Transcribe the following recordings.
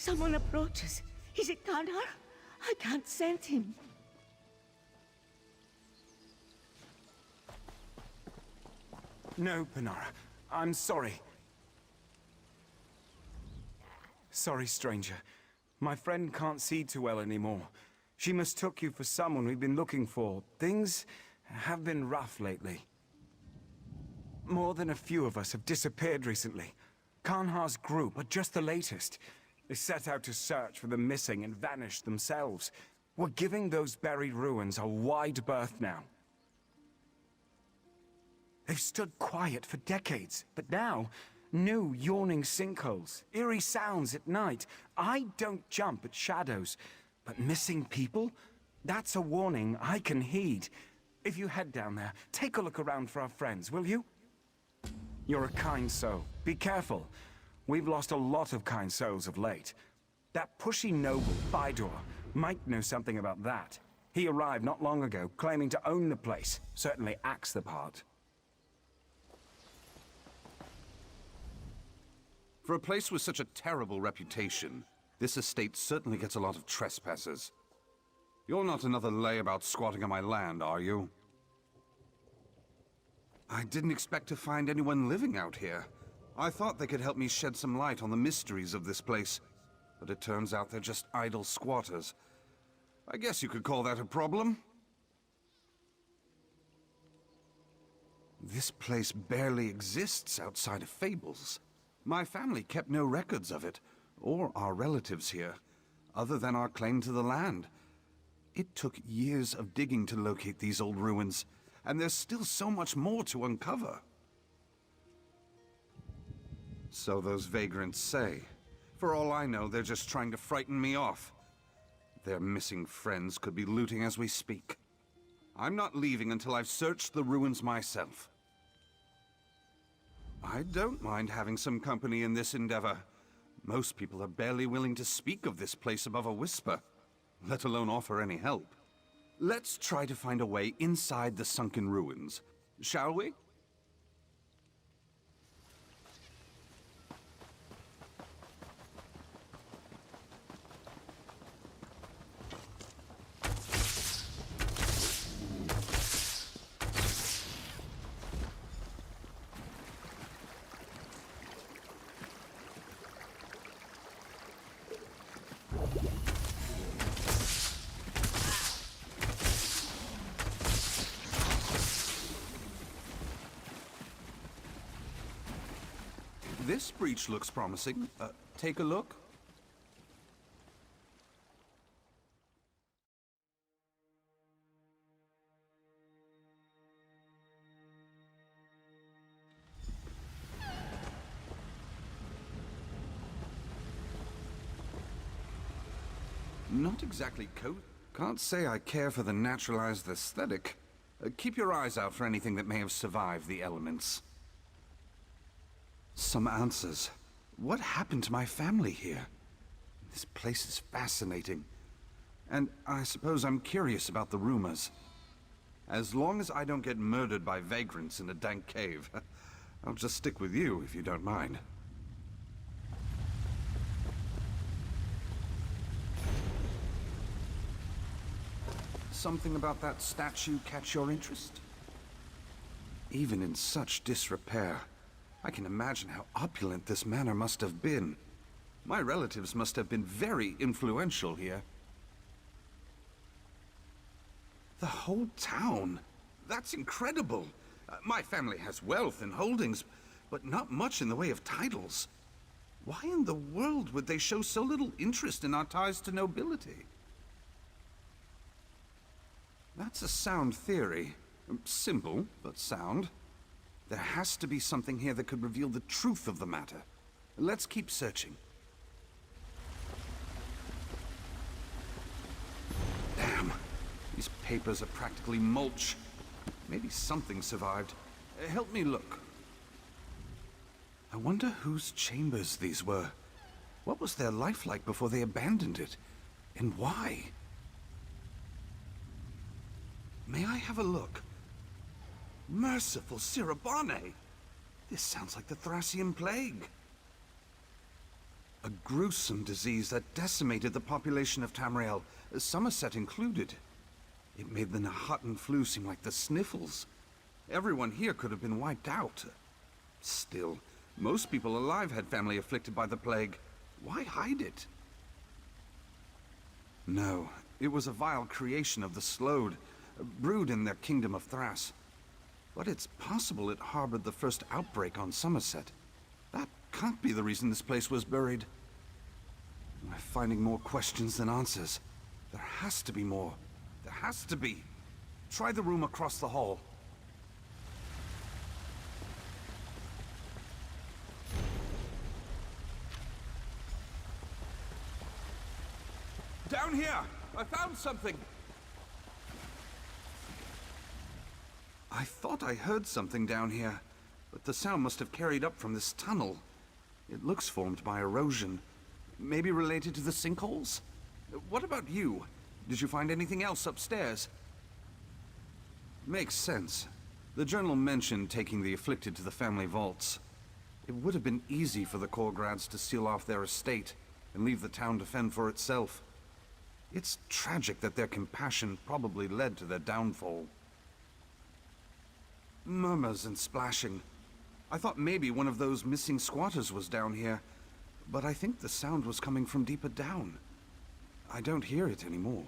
Someone approaches. Is it Kandar? I can't sense him. No, Panara. I'm sorry. Sorry, stranger. My friend can't see too well anymore. She mistook you for someone we've been looking for. Things have been rough lately. More than a few of us have disappeared recently. Kanhar's group are just the latest. They set out to search for the missing and vanished themselves. We're giving those buried ruins a wide berth now. They've stood quiet for decades, but now, new yawning sinkholes, eerie sounds at night. I don't jump at shadows, but missing people? That's a warning I can heed. If you head down there, take a look around for our friends, will you? You're a kind soul. Be careful. We've lost a lot of kind souls of late. That pushy noble, Bidor, might know something about that. He arrived not long ago, claiming to own the place. Certainly acts the part. For a place with such a terrible reputation, this estate certainly gets a lot of trespassers. You're not another layabout squatting on my land, are you? I didn't expect to find anyone living out here. I thought they could help me shed some light on the mysteries of this place, but it turns out they're just idle squatters. I guess you could call that a problem. This place barely exists outside of fables. My family kept no records of it, or our relatives here, other than our claim to the land. It took years of digging to locate these old ruins, and there's still so much more to uncover. So those vagrants say. For all I know, they're just trying to frighten me off. Their missing friends could be looting as we speak. I'm not leaving until I've searched the ruins myself. I don't mind having some company in this endeavor. Most people are barely willing to speak of this place above a whisper, let alone offer any help. Let's try to find a way inside the sunken ruins, shall we? This breach looks promising. Take a look. Not exactly Can't say I care for the naturalized aesthetic. Keep your eyes out for anything that may have survived the elements. Some answers. What happened to my family here? This place is fascinating. And I suppose I'm curious about the rumors. As long as I don't get murdered by vagrants in a dank cave, I'll just stick with you if you don't mind. Something about that statue catch your interest? Even in such disrepair, I can imagine how opulent this manor must have been. My relatives must have been very influential here. The whole town? That's incredible! My family has wealth and holdings, but not much in the way of titles. Why in the world would they show so little interest in our ties to nobility? That's a sound theory. Simple, but sound. There has to be something here that could reveal the truth of the matter. Let's keep searching. Damn. These papers are practically mulch. Maybe something survived. Help me look. I wonder whose chambers these were. What was their life like before they abandoned it? And why? May I have a look? Merciful Sirabane! This sounds like the Thracian plague. A gruesome disease that decimated the population of Tamriel, Summerset included. It made the Nahatan flu seem like the sniffles. Everyone here could have been wiped out. Still, most people alive had family afflicted by the plague. Why hide it? No, it was a vile creation of the Slode, brewed in their kingdom of Thras. But it's possible it harbored the first outbreak on Summerset. That can't be the reason this place was buried. I'm finding more questions than answers. There has to be more. There has to be. Try the room across the hall. Down here! I found something! I thought I heard something down here, but the sound must have carried up from this tunnel. It looks formed by erosion. Maybe related to the sinkholes? What about you? Did you find anything else upstairs? Makes sense. The journal mentioned taking the afflicted to the family vaults. It would have been easy for the Korgrads to seal off their estate and leave the town to fend for itself. It's tragic that their compassion probably led to their downfall. Murmurs and splashing. I thought maybe one of those missing squatters was down here, but I think the sound was coming from deeper down. I don't hear it anymore.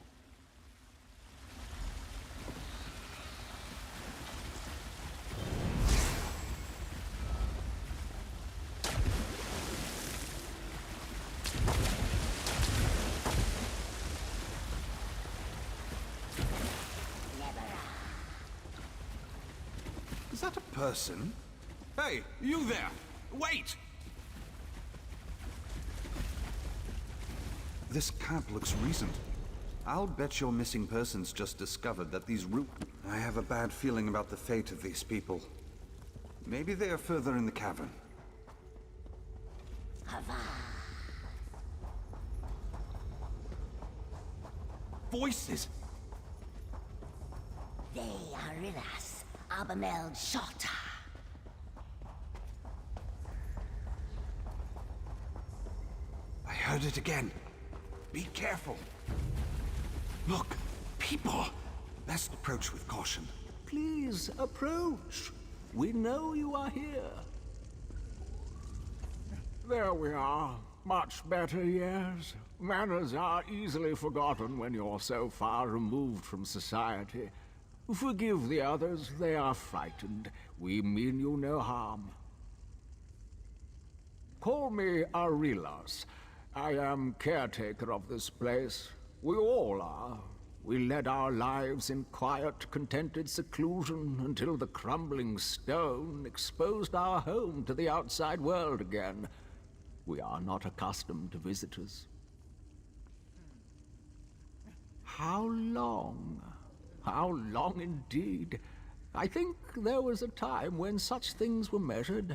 Is that a person? Hey, you there! Wait! This camp looks recent. I'll bet your missing persons just discovered that these I have a bad feeling about the fate of these people. Maybe they are further in the cavern. Voices! They are in us, Abamel Shota. I heard it again. Be careful. Look, people. Best approach with caution. Please approach. We know you are here. There we are. Much better, yes. Manners are easily forgotten when you're so far removed from society. Forgive the others, they are frightened. We mean you no harm. Call me Arilas. I am caretaker of this place. We all are. We led our lives in quiet, contented seclusion until the crumbling stone exposed our home to the outside world again. We are not accustomed to visitors. How long? How long indeed? I think there was a time when such things were measured.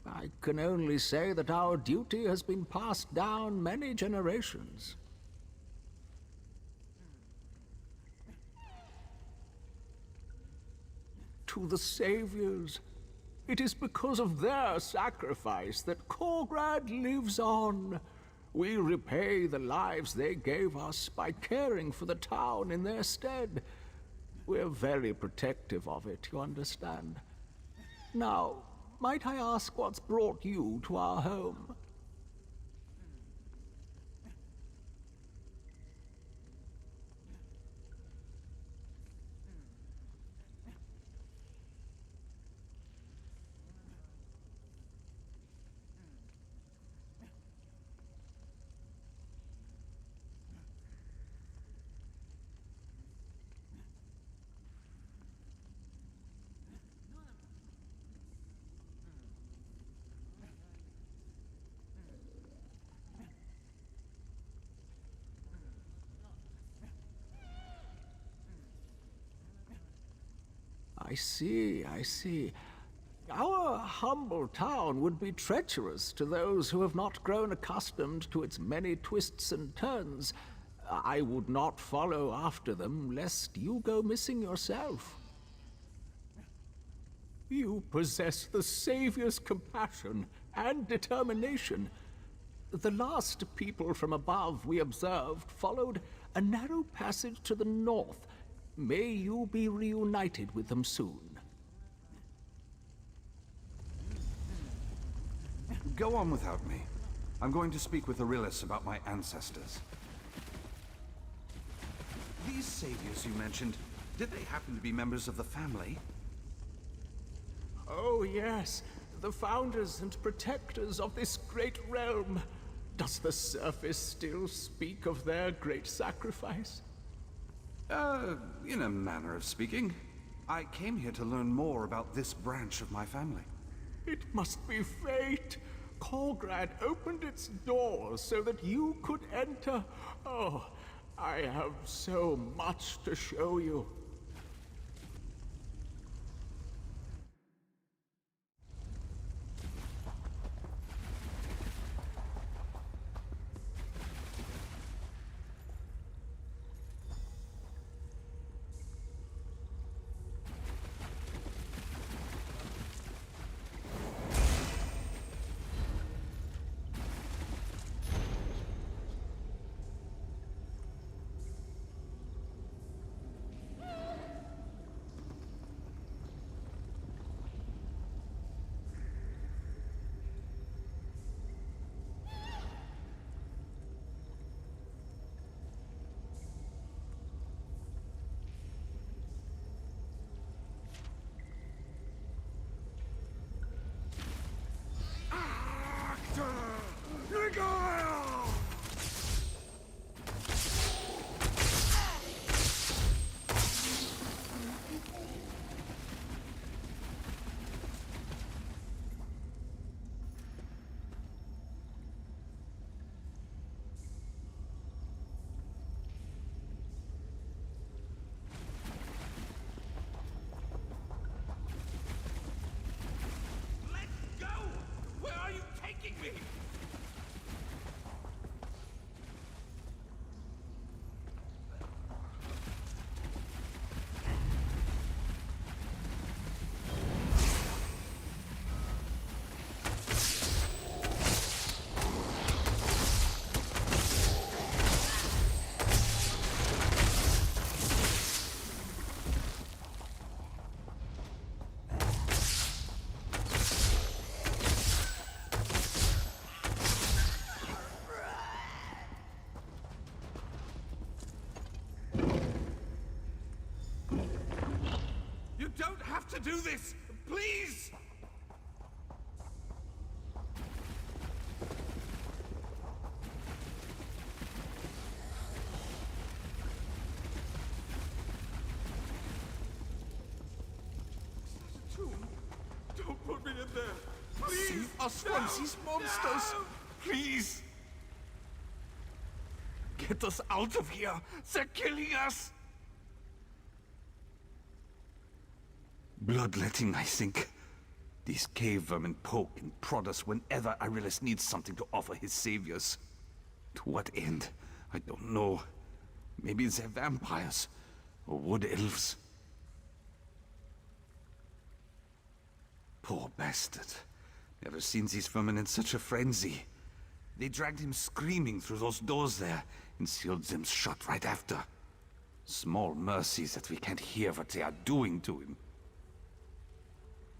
I can only say that our duty has been passed down many generations. To the saviors. It is because of their sacrifice that Korgrad lives on. We repay the lives they gave us by caring for the town in their stead. We're very protective of it, you understand. Now, might I ask what's brought you to our home? I see. Our humble town would be treacherous to those who have not grown accustomed to its many twists and turns. I would not follow after them, lest you go missing yourself. You possess the Savior's compassion and determination. The last people from above we observed followed a narrow passage to the north. May you be reunited with them soon. Go on without me. I'm going to speak with Arilys about my ancestors. These saviors you mentioned, did they happen to be members of the family? Oh, yes. The founders and protectors of this great realm. Does the surface still speak of their great sacrifice? In a manner of speaking. I came here to learn more about this branch of my family. It must be fate. Korgrad opened its doors so that you could enter. Oh, I have so much to show you. You don't have to do this! Please! Don't put me in there! Please! Save us from these monsters! No! Please! Get us out of here! They're killing us! Bloodletting, I think. These cave vermin poke and prod us whenever Arilys needs something to offer his saviors. To what end? I don't know. Maybe they're vampires, or wood elves. Poor bastard. Never seen these vermin in such a frenzy. They dragged him screaming through those doors there, and sealed them shut right after. Small mercy that we can't hear what they are doing to him.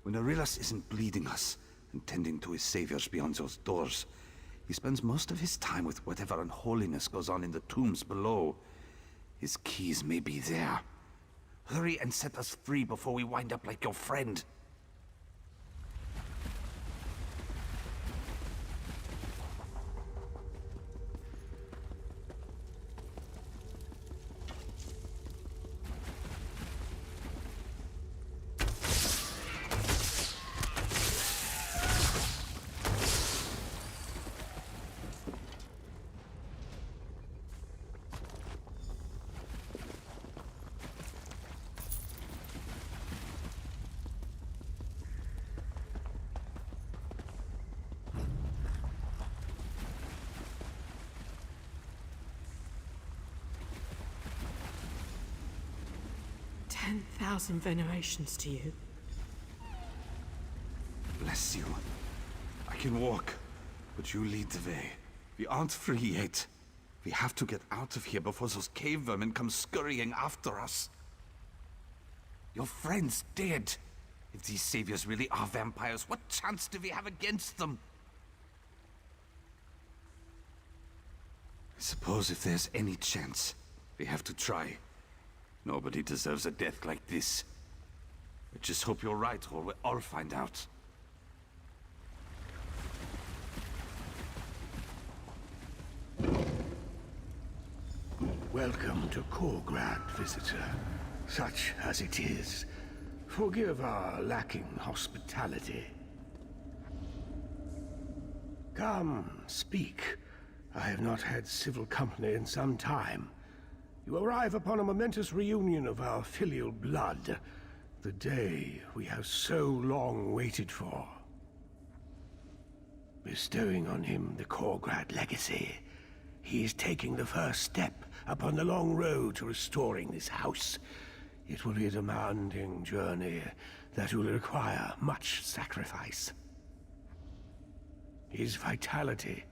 When Arilys isn't bleeding us and tending to his saviors beyond those doors, he spends most of his time with whatever unholiness goes on in the tombs below. His keys may be there. Hurry and set us free before we wind up like your friend. "10,000 venerations to you." Bless you. I can walk, but you lead the way. We aren't free yet. We have to get out of here before those cave vermin come scurrying after us. Your friend's dead. If these saviors really are vampires, what chance do we have against them? I suppose if there's any chance, we have to try. Nobody deserves a death like this. I just hope you're right, or we'll all find out. Welcome to Korgrad, visitor. Such as it is. Forgive our lacking hospitality. Come, speak. I have not had civil company in some time. You arrive upon a momentous reunion of our filial blood. The day we have so long waited for. Bestowing on him the Korgrad legacy, he is taking the first step upon the long road to restoring this house. It will be a demanding journey that will require much sacrifice. His vitality.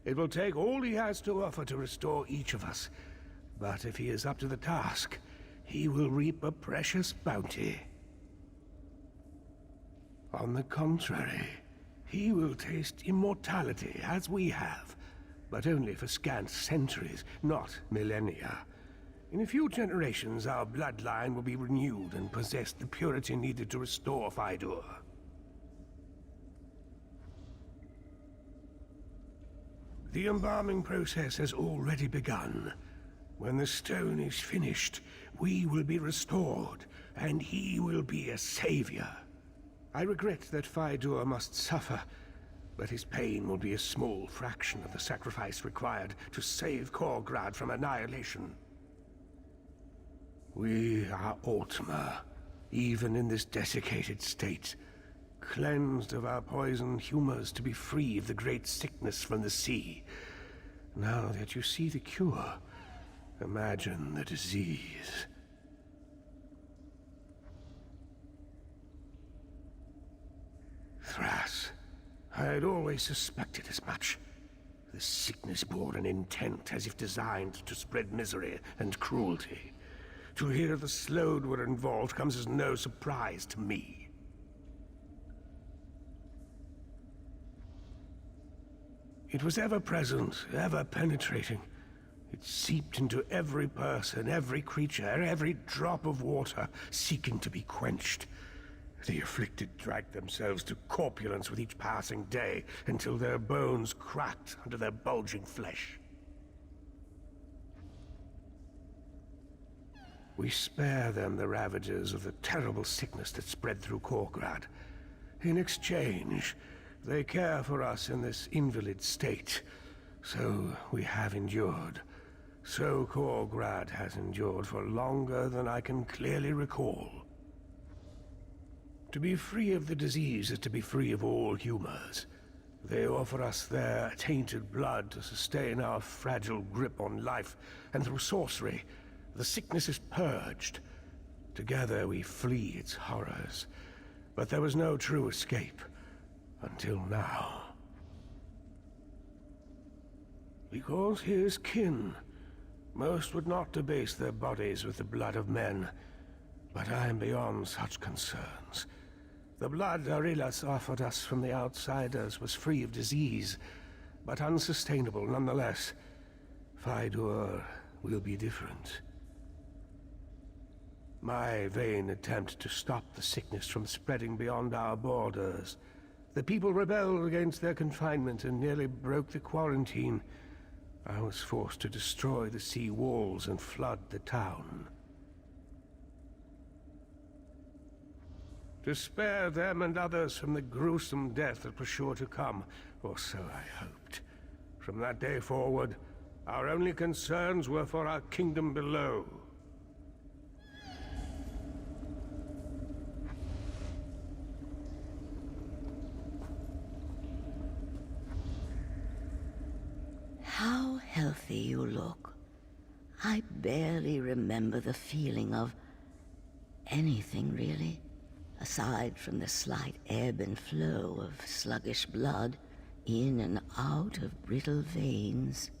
It will take all he has to offer to restore each of us. But if he is up to the task, he will reap a precious bounty. On the contrary, he will taste immortality as we have, but only for scant centuries, not millennia. In a few generations, our bloodline will be renewed and possess the purity needed to restore Fydur. The embalming process has already begun. When the stone is finished, we will be restored, and he will be a savior. I regret that Fydur must suffer, but his pain will be a small fraction of the sacrifice required to save Korgrad from annihilation. We are Altmer, even in this desiccated state, cleansed of our poisoned humors to be free of the great sickness from the sea. Now that you see the cure, imagine the disease. Thras, I had always suspected as much. The sickness bore an intent as if designed to spread misery and cruelty. To hear the Slode were involved comes as no surprise to me. It was ever present, ever penetrating. It seeped into every person, every creature, every drop of water, seeking to be quenched. The afflicted dragged themselves to corpulence with each passing day, until their bones cracked under their bulging flesh. We spare them the ravages of the terrible sickness that spread through Korgrad. In exchange, they care for us in this invalid state. So we have endured. So Korgrad has endured for longer than I can clearly recall. To be free of the disease is to be free of all humors. They offer us their tainted blood to sustain our fragile grip on life, and through sorcery, the sickness is purged. Together we flee its horrors. But there was no true escape, until now. Because he is kin, most would not debase their bodies with the blood of men. But I am beyond such concerns. The blood Arilas offered us from the outsiders was free of disease, but unsustainable nonetheless. Fydur will be different. My vain attempt to stop the sickness from spreading beyond our borders. The people rebelled against their confinement and nearly broke the quarantine. I was forced to destroy the sea walls and flood the town. To spare them and others from the gruesome death that was sure to come, or so I hoped. From that day forward, our only concerns were for our kingdom below. How healthy you look. I barely remember the feeling of anything, really. Aside from the slight ebb and flow of sluggish blood, in and out of brittle veins.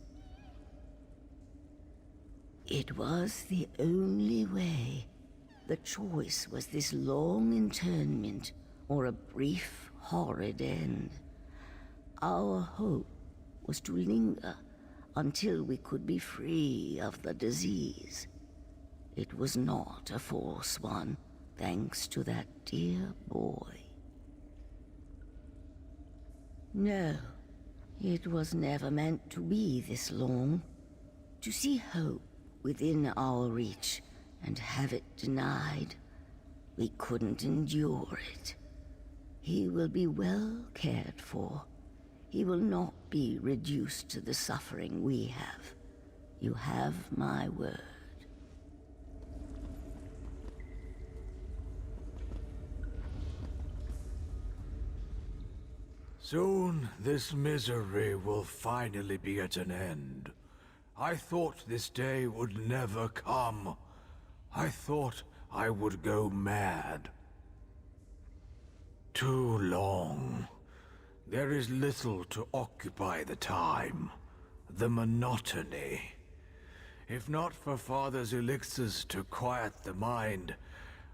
It was the only way. The choice was this long internment or a brief, horrid end. Our hope was to linger until we could be free of the disease. It was not a false one, thanks to that dear boy. No, it was never meant to be this long. To see hope within our reach and have it denied, we couldn't endure it. He will be well cared for. He will not be reduced to the suffering we have. You have my word. Soon this misery will finally be at an end. I thought this day would never come. I thought I would go mad. Too long. There is little to occupy the time. The monotony. If not for Father's elixirs to quiet the mind,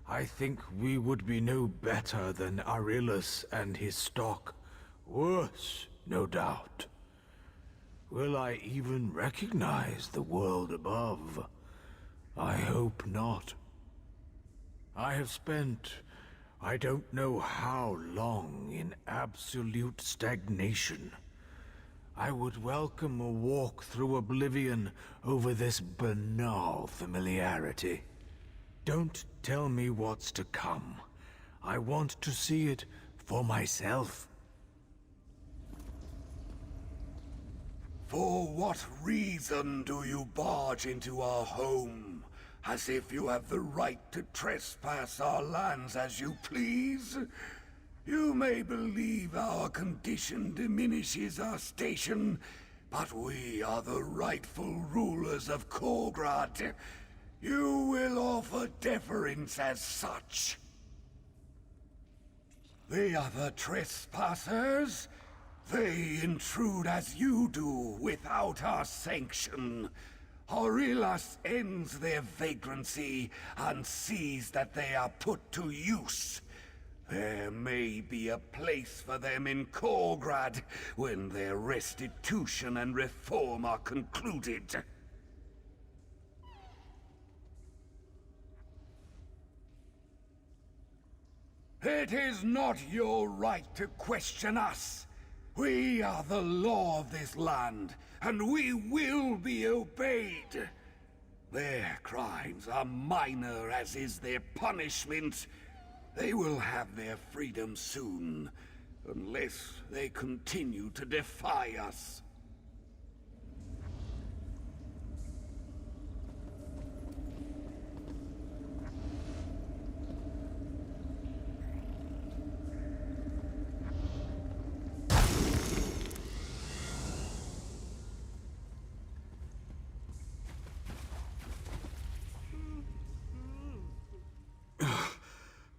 I think we would be no better than Arilus and his stock. Worse, no doubt. Will I even recognize the world above? I hope not. I have spent I don't know how long in absolute stagnation. I would welcome a walk through oblivion over this banal familiarity. Don't tell me what's to come. I want to see it for myself. For what reason do you barge into our home, as if you have the right to trespass our lands as you please? You may believe our condition diminishes our station, but we are the rightful rulers of Korgrad. You will offer deference as such. The other trespassers? They intrude as you do, without our sanction. Aurilas ends their vagrancy and sees that they are put to use. There may be a place for them in Korgrad when their restitution and reform are concluded. It is not your right to question us. We are the law of this land, and we will be obeyed. Their crimes are minor, as is their punishment. They will have their freedom soon, unless they continue to defy us.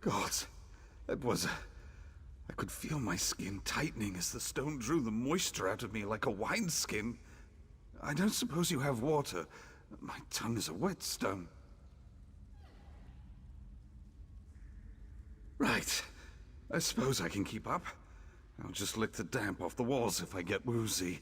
Gods, that was... I could feel my skin tightening as the stone drew the moisture out of me like a wineskin. I don't suppose you have water. My tongue is a whetstone. Right. I suppose I can keep up. I'll just lick the damp off the walls if I get woozy.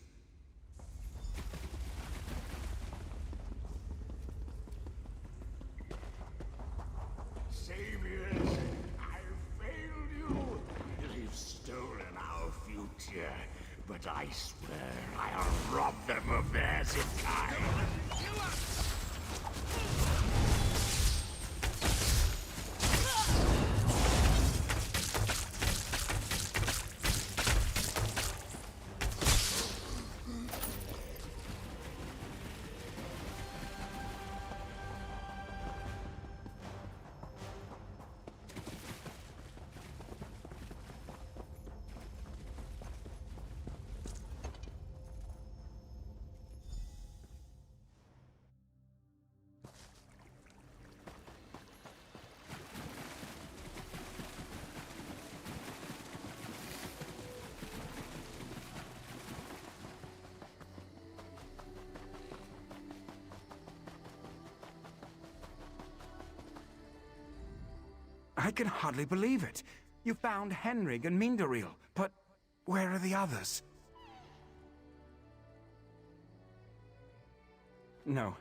Saviors, I've failed you. You've stolen our future, but I swear I'll rob them of theirs in time. I can hardly believe it. You found Henrik and Minderil, but where are the others? No,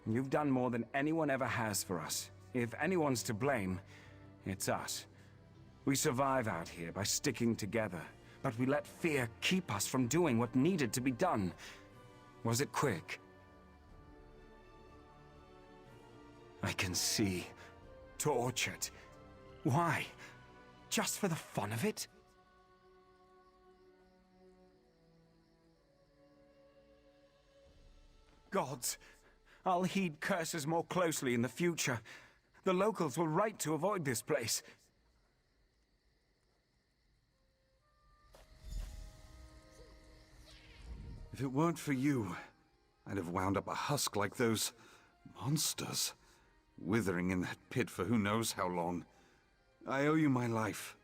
you've done more than anyone ever has for us. If anyone's to blame, it's us. We survive out here by sticking together, but we let fear keep us from doing what needed to be done. Was it quick? I can see. Tortured. Why? Just for the fun of it? Gods, I'll heed curses more closely in the future. The locals were right to avoid this place. If it weren't for you, I'd have wound up a husk like those monsters, withering in that pit for who knows how long. I owe you my life.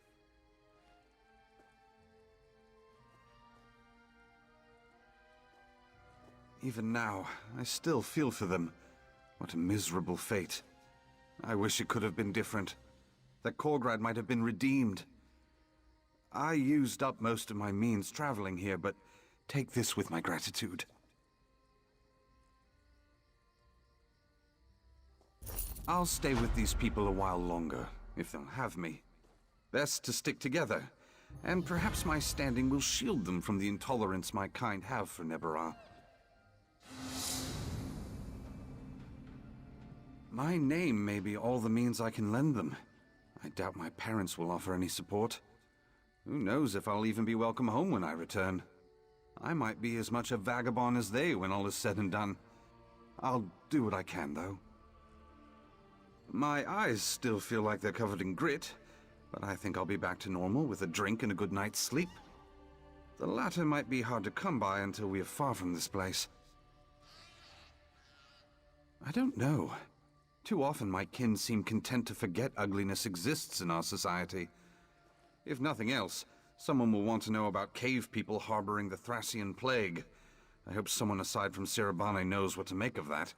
Even now, I still feel for them. What a miserable fate. I wish it could have been different. That Korgrad might have been redeemed. I used up most of my means traveling here, but take this with my gratitude. I'll stay with these people a while longer, if they'll have me. Best to stick together, and perhaps my standing will shield them from the intolerance my kind have for Neberah. My name may be all the means I can lend them. I doubt my parents will offer any support. Who knows if I'll even be welcome home when I return. I might be as much a vagabond as they when all is said and done. I'll do what I can, though. My eyes still feel like they're covered in grit, but I think I'll be back to normal with a drink and a good night's sleep. The latter might be hard to come by until we are far from this place. I don't know. Too often my kin seem content to forget ugliness exists in our society. If nothing else, someone will want to know about cave people harboring the Thracian plague. I hope someone aside from Sirabane knows what to make of that.